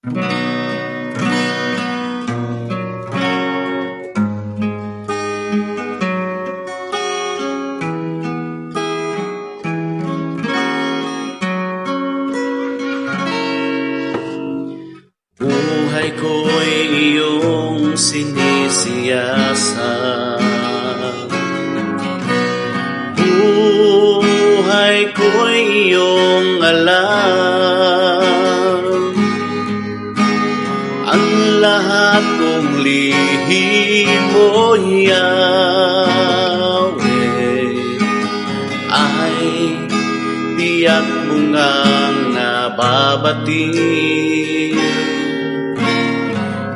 Buhay ko'y iyong sinisiyasat, buhay ko'y iyong alam. Ang lahat kong lihim mo, Yahweh, ay tiyak mo ngang nababati.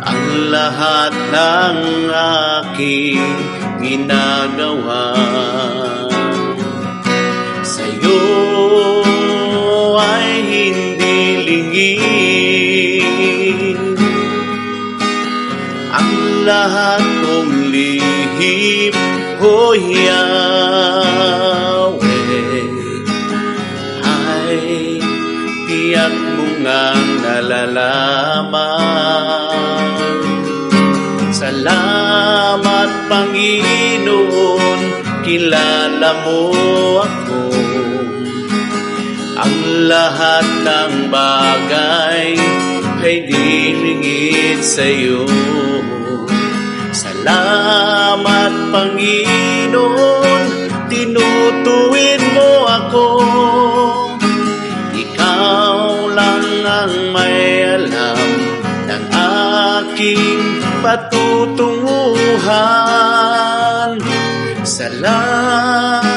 Ang lahat ng aking ginagawa sa'yo ay hindi lingid. Ang lahat kong lihim, O Yahweh, ay tiyak mo ngang nalalaman. Salamat, Panginoon, kilala mo ako. Ang lahat ng bagay ay dilingid sa'yo. Salamat, Panginoon, tinutuwid mo ako. Ikaw lang ang may alam ng aking patutunguhan. Salamat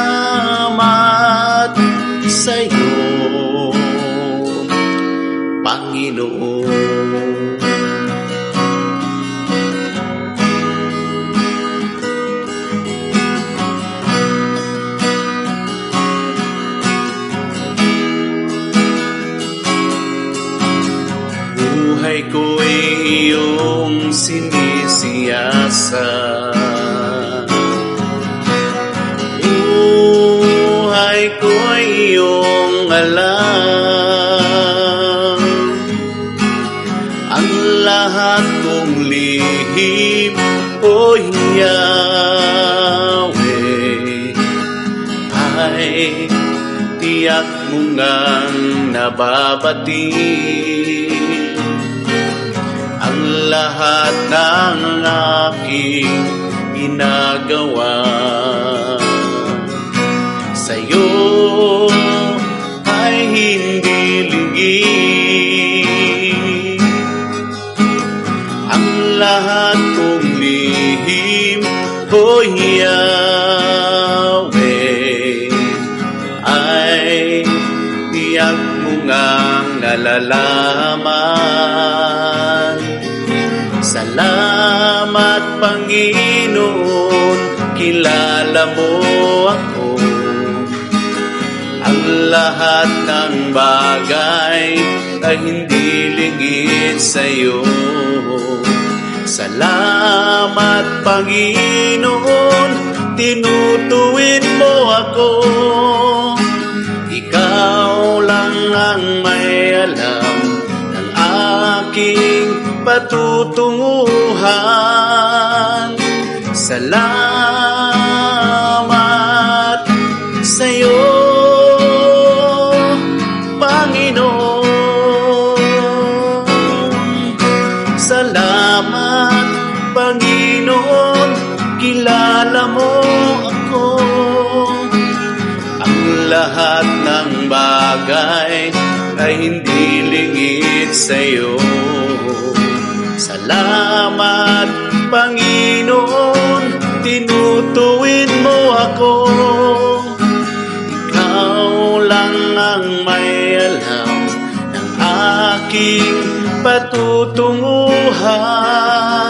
sa'yo, Panginoon. Buhay ko'y iyong sinisiyasat, buhay ko'y iyong alam. Ang lahat kong lihim, O Yahweh, ay tiyak mo ngang nababati. Ang lahat ng aking ginagawa sa'yo ay hindi lingid. Ang lahat kong lihim, O Yahweh, ay tiyak mo ngang nalalaman. Salamat, Panginoon, kilala mo ako. Ang lahat ng bagay ay hindi lingid sa'yo. Salamat, Panginoon, tinutuwid mo ako. Ikaw lang ang may alam ng aking patutunguhan. Salamat sa'yo, Panginoon. Salamat, Panginoon, kilala mo ako. Ang lahat ng bagay ay hindi lingid sa'yo. Salamat, Panginoon, tinutuwid mo ako. Ikaw lang ang may alam ng aking patutunguhan.